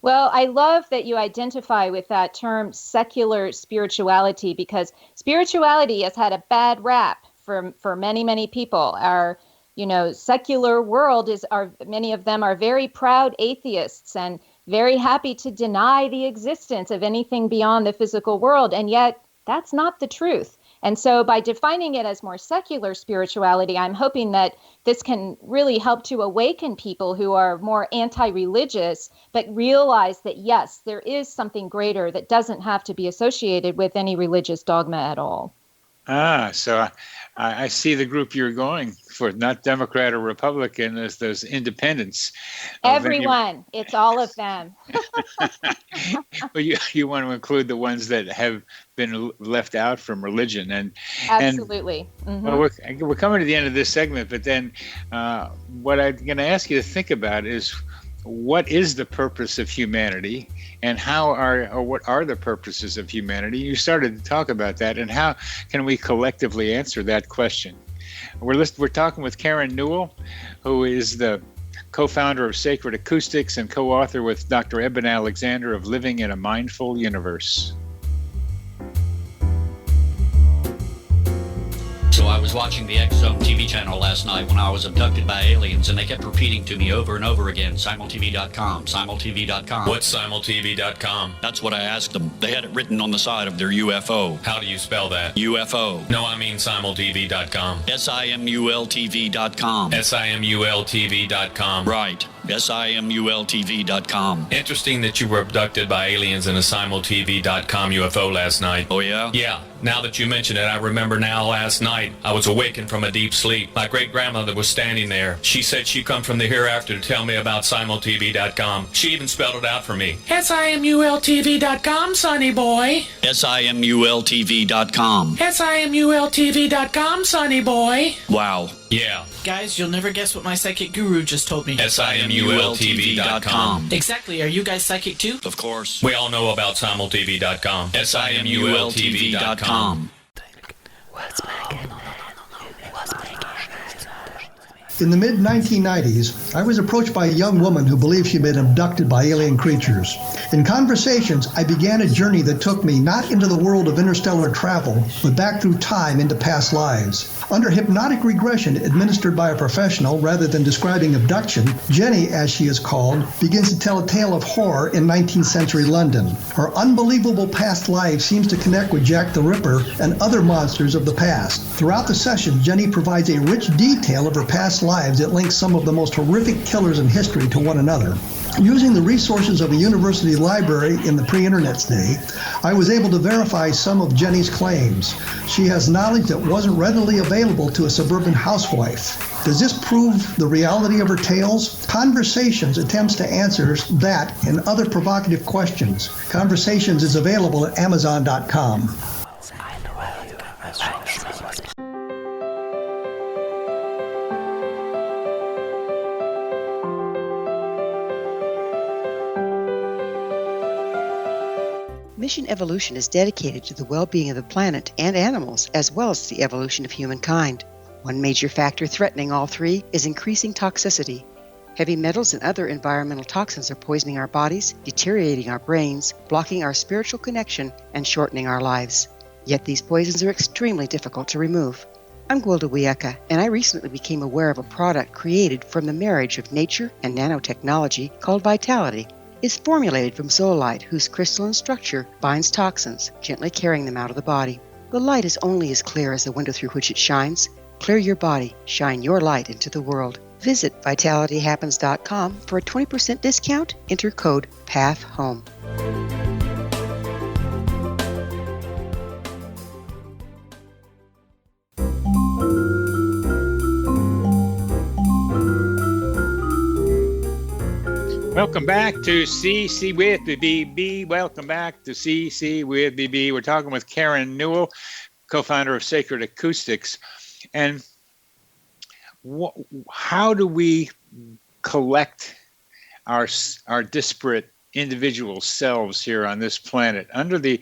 Well, I love that you identify with that term secular spirituality, because spirituality has had a bad rap for many, many people. Our, secular world many of them are very proud atheists and very happy to deny the existence of anything beyond the physical world. And yet that's not the truth. And so by defining it as more secular spirituality, I'm hoping that this can really help to awaken people who are more anti-religious, but realize that, yes, there is something greater that doesn't have to be associated with any religious dogma at all. So I see the group you're going for, not Democrat or Republican, as those independents. Everyone, it's all of them. Well, you want to include the ones that have been left out from religion, and absolutely. Well, we're coming to the end of this segment, but then what I'm going to ask you to think about is, what is the purpose of humanity, and what are the purposes of humanity? You started to talk about that, and how can we collectively answer that question? We're talking with Karen Newell, who is the co-founder of Sacred Acoustics and co-author with Dr. Eben Alexander of Living in a Mindful Universe. So I was watching the X Zone TV channel last night when I was abducted by aliens, and they kept repeating to me over and over again, simultv.com, simultv.com. What's simultv.com? That's what I asked them. They had it written on the side of their UFO. How do you spell that? UFO. No, I mean simultv.com. simultv.com. simultv.com. Right. simultv.com. Interesting that you were abducted by aliens in a simultv.com UFO last night. Oh, yeah? Yeah. Now that you mention it, I remember now last night I was awakened from a deep sleep. My great-grandmother was standing there. She said she'd come from the hereafter to tell me about simultv.com. She even spelled it out for me. simultv.com, sonny boy. simultv.com. simultv.com, sonny boy. Wow. Yeah. Guys, you'll never guess what my psychic guru just told me. simultv.com. Exactly. Are you guys psychic too? Of course. We all know about simultv.com. simultv.com. In the mid-1990s, I was approached by a young woman who believed she'd been abducted by alien creatures. In conversations, I began a journey that took me not into the world of interstellar travel, but back through time into past lives. Under hypnotic regression administered by a professional rather than describing abduction, Jenny, as she is called, begins to tell a tale of horror in 19th century London. Her unbelievable past life seems to connect with Jack the Ripper and other monsters of the past. Throughout the session, Jenny provides a rich detail of her past lives that links some of the most horrific killers in history to one another. Using the resources of a university library in the pre-internet's day, I was able to verify some of Jenny's claims. She has knowledge that wasn't readily available to a suburban housewife. Does this prove the reality of her tales? Conversations attempts to answer that and other provocative questions. Conversations is available at Amazon.com. Mission Evolution is dedicated to the well-being of the planet and animals, as well as the evolution of humankind. One major factor threatening all three is increasing toxicity. Heavy metals and other environmental toxins are poisoning our bodies, deteriorating our brains, blocking our spiritual connection, and shortening our lives. Yet these poisons are extremely difficult to remove. I'm Gwilda Wiyaka, and I recently became aware of a product created from the marriage of nature and nanotechnology called Vitality. It's formulated from zoolite, whose crystalline structure binds toxins, gently carrying them out of the body. The light is only as clear as the window through which it shines. Clear your body, shine your light into the world. Visit vitalityhappens.com for a 20% discount. Enter code PATHHOME. Welcome back to CC with BB. Welcome back to CC with BB. We're talking with Karen Newell, co-founder of Sacred Acoustics. And how do we collect our disparate individual selves here on this planet under the,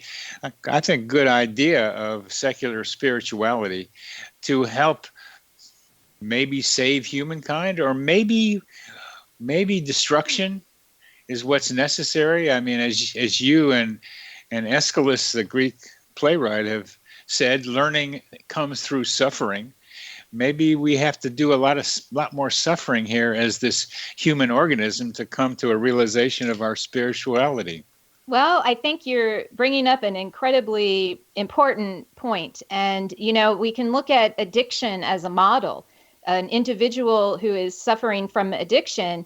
I think, good idea of secular spirituality to help maybe save humankind, or maybe destruction is what's necessary? I mean, as you and Aeschylus, the Greek playwright, have said, learning comes through suffering. Maybe we have to do a lot more suffering here as this human organism to come to a realization of our spirituality. Well, I think you're bringing up an incredibly important point. And, we can look at addiction as a model. An individual who is suffering from addiction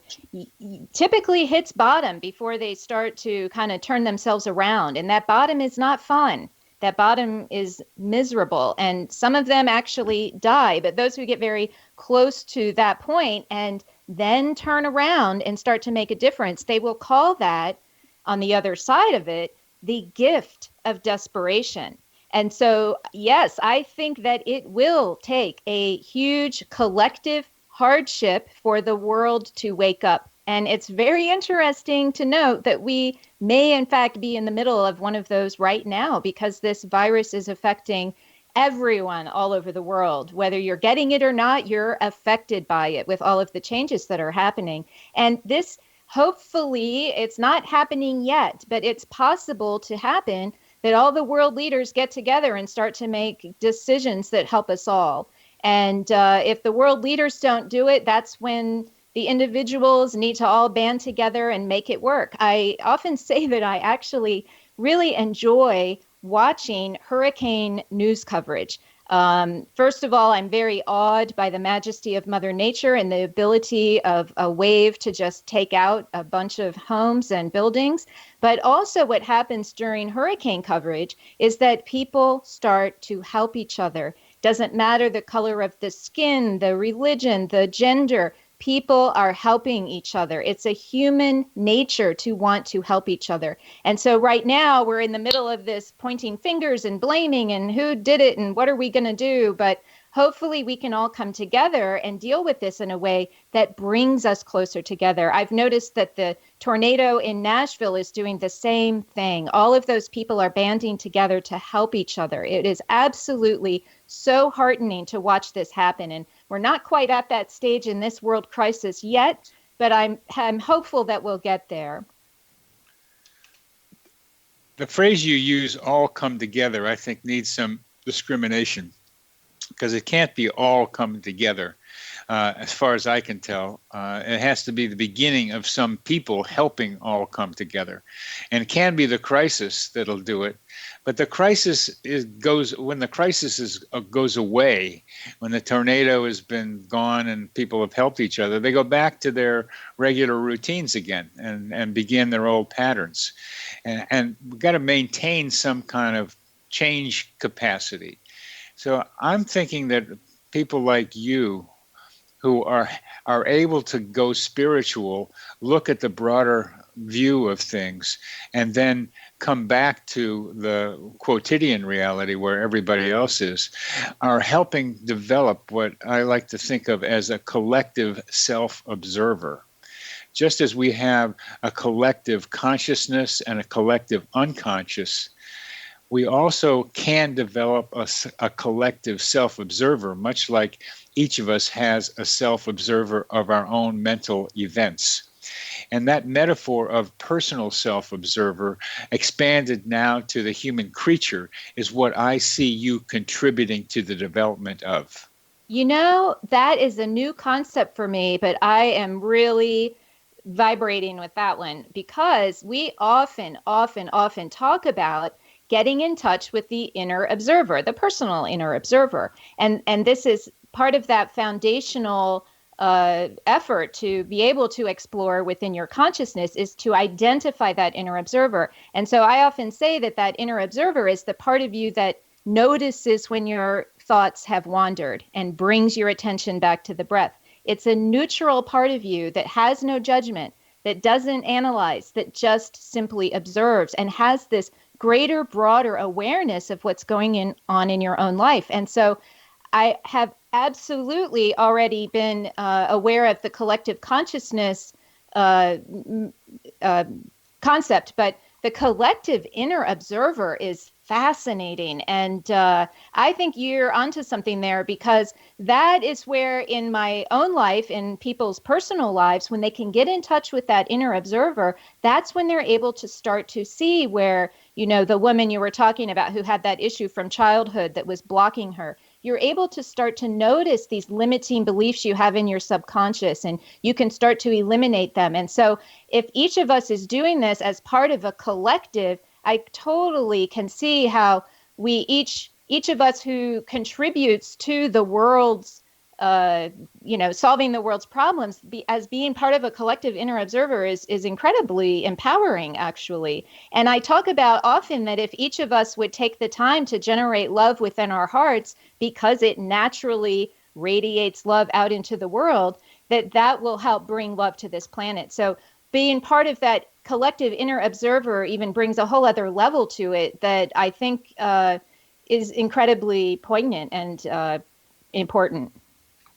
typically hits bottom before they start to kind of turn themselves around. And that bottom is not fun. That bottom is miserable. And some of them actually die. But those who get very close to that point and then turn around and start to make a difference, they will call that, on the other side of it, the gift of desperation. And so, yes, I think that it will take a huge collective hardship for the world to wake up. And it's very interesting to note that we may, in fact, be in the middle of one of those right now, because this virus is affecting everyone all over the world. Whether you're getting it or not, you're affected by it with all of the changes that are happening. And this, hopefully, it's not happening yet, but it's possible to happen, that all the world leaders get together and start to make decisions that help us all. And if the world leaders don't do it, that's when the individuals need to all band together and make it work. I often say that I actually really enjoy watching hurricane news coverage. First of all, I'm very awed by the majesty of Mother Nature and the ability of a wave to just take out a bunch of homes and buildings. But also what happens during hurricane coverage is that people start to help each other. Doesn't matter the color of the skin, the religion, the gender. People are helping each other. It's a human nature to want to help each other. And so right now we're in the middle of this pointing fingers and blaming and who did it and what are we going to do? But hopefully we can all come together and deal with this in a way that brings us closer together. I've noticed that the tornado in Nashville is doing the same thing. All of those people are banding together to help each other. It is absolutely so heartening to watch this happen. And we're not quite at that stage in this world crisis yet, but I'm hopeful that we'll get there. The phrase you use, all come together, I think needs some discrimination, because it can't be all come together. As far as I can tell, it has to be the beginning of some people helping all come together. And it can be the crisis that'll do it. But the crisis goes away, when the tornado has been gone and people have helped each other, they go back to their regular routines again and begin their old patterns. And we've got to maintain some kind of change capacity. So I'm thinking that people like you, who are able to go spiritual, look at the broader view of things, and then come back to the quotidian reality where everybody else is, are helping develop what I like to think of as a collective self-observer. Just as we have a collective consciousness and a collective unconscious, we also can develop a collective self-observer, much like each of us has a self-observer of our own mental events. And that metaphor of personal self-observer expanded now to the human creature is what I see you contributing to the development of. That is a new concept for me, but I am really vibrating with that one, because we often talk about getting in touch with the inner observer, the personal inner observer. And this is part of that foundational effort to be able to explore within your consciousness, is to identify that inner observer. And so I often say that inner observer is the part of you that notices when your thoughts have wandered and brings your attention back to the breath. It's a neutral part of you that has no judgment, that doesn't analyze, that just simply observes and has this greater, broader awareness of what's going on in your own life. And so I have absolutely already been aware of the collective consciousness concept, but the collective inner observer is fascinating. And I think you're onto something there, because that is where in my own life, in people's personal lives, when they can get in touch with that inner observer, that's when they're able to start to see where, the woman you were talking about who had that issue from childhood that was blocking her, you're able to start to notice these limiting beliefs you have in your subconscious, and you can start to eliminate them. And so if each of us is doing this as part of a collective, I totally can see how we each of us who contributes to the world's solving the world's problems as being part of a collective inner observer is incredibly empowering, actually. And I talk about often that if each of us would take the time to generate love within our hearts, because it naturally radiates love out into the world, that will help bring love to this planet. So being part of that collective inner observer even brings a whole other level to it that I think is incredibly poignant and important.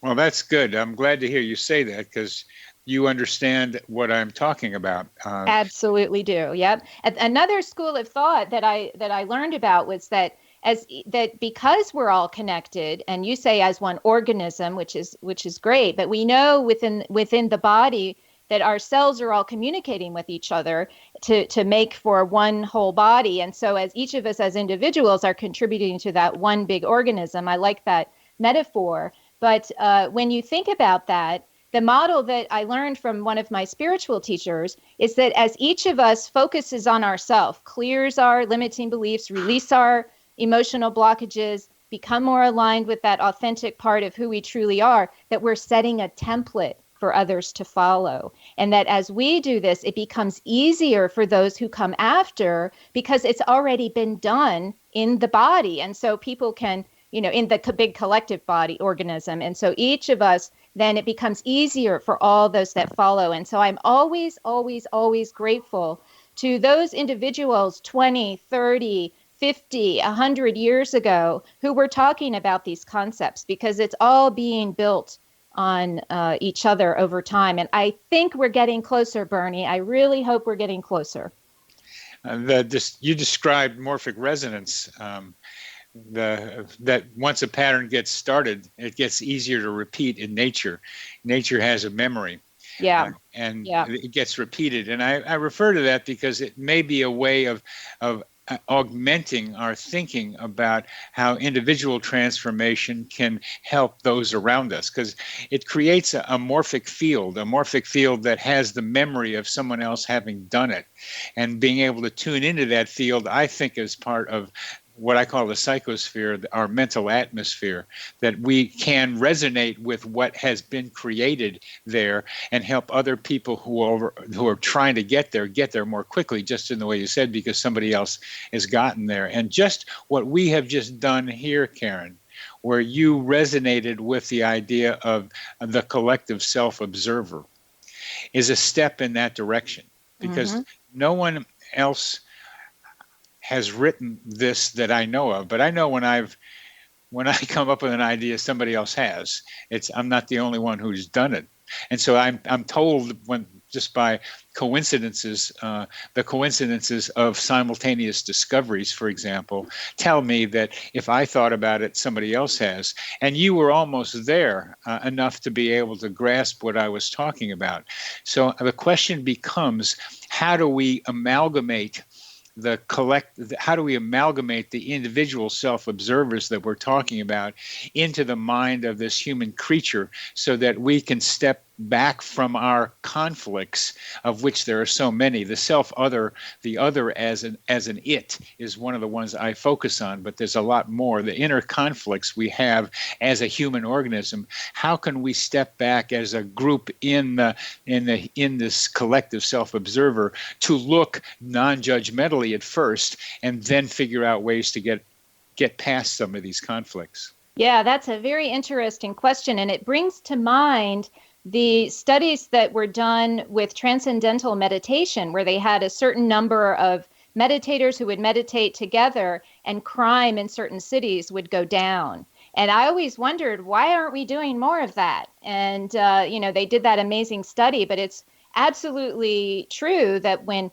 Well, that's good. I'm glad to hear you say that, because you understand what I'm talking about. Absolutely do. Yep. Another school of thought that I learned about was that because we're all connected, and you say as one organism, which is great, but we know within the body that our cells are all communicating with each other to make for one whole body. And so as each of us as individuals are contributing to that one big organism, I like that metaphor. But when you think about that, the model that I learned from one of my spiritual teachers is that as each of us focuses on ourself, clears our limiting beliefs, release our emotional blockages, become more aligned with that authentic part of who we truly are, that we're setting a template for others to follow. And that as we do this, it becomes easier for those who come after, because it's already been done in the body. And so people can, in the big collective body organism. And so each of us, then it becomes easier for all those that follow. And so I'm always, always, always grateful to those individuals 20, 30, 50, 100 years ago who were talking about these concepts, because it's all being built on each other over time. And I think we're getting closer, Bernie. I really hope we're getting closer. You described morphic resonance. That once a pattern gets started, it gets easier to repeat in nature. Nature has a memory. Yeah. It gets repeated. And I refer to that because it may be a way of augmenting our thinking about how individual transformation can help those around us, because it creates a morphic field that has the memory of someone else having done it. And being able to tune into that field, I think, is part of what I call the psychosphere, our mental atmosphere, that we can resonate with what has been created there and help other people who are trying to get there more quickly, just in the way you said, because somebody else has gotten there. And just what we have just done here, Karen, where you resonated with the idea of the collective self-observer, is a step in that direction, because no one else has written this that I know of, but I know when I come up with an idea, somebody else has. I'm not the only one who's done it, and so I'm told just by coincidences, the coincidences of simultaneous discoveries, for example, tell me that if I thought about it, somebody else has, and you were almost there enough to be able to grasp what I was talking about. So the question becomes, how do we amalgamate how do we amalgamate the individual self-observers that we're talking about into the mind of this human creature, so that we can step back from our conflicts, of which there are so many. The self-other, the other as an it, is one of the ones I focus on, but there's a lot more. The inner conflicts we have as a human organism. How can we step back as a group in this collective self-observer to look non-judgmentally at first, and then figure out ways to get past some of these conflicts? Yeah, that's a very interesting question, and it brings to mind the studies that were done with transcendental meditation, where they had a certain number of meditators who would meditate together, and crime in certain cities would go down. And I always wondered, why aren't we doing more of that? And, they did that amazing study, but it's absolutely true that when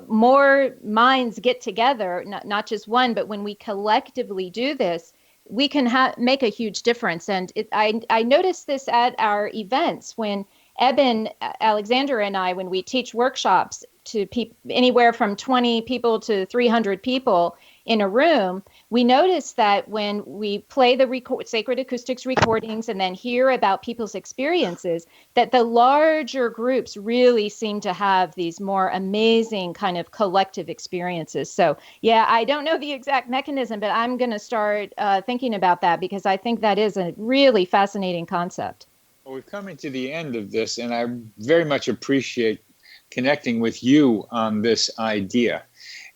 more minds get together, not just one, but when we collectively do this, we can make a huge difference. And I noticed this at our events when Eben Alexander and I, when we teach workshops to anywhere from 20 people to 300 people in a room, we noticed that when we play the Sacred Acoustics recordings and then hear about people's experiences, that the larger groups really seem to have these more amazing kind of collective experiences. So yeah, I don't know the exact mechanism, but I'm going to start thinking about that, because I think that is a really fascinating concept. Well, we've come into the end of this, and I very much appreciate connecting with you on this idea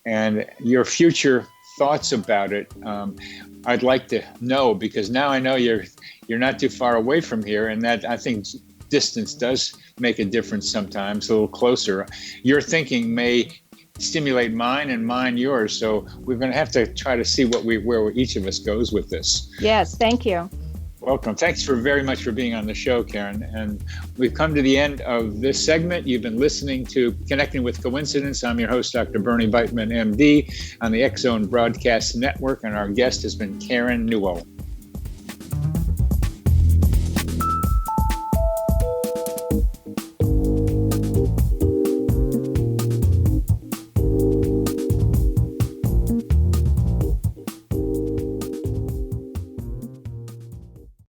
and your future thoughts about it. I'd like to know, because now I know you're not too far away from here, and that I think distance does make a difference sometimes, a little closer. Your thinking may stimulate mine and mine yours, so we're going to have to try to see where each of us goes with this. Yes, thank you. Welcome. Thanks very much for being on the show, Karen. And we've come to the end of this segment. You've been listening to Connecting with Coincidence. I'm your host, Dr. Bernie Beitman, MD, on the X Zone Broadcast Network, and our guest has been Karen Newell.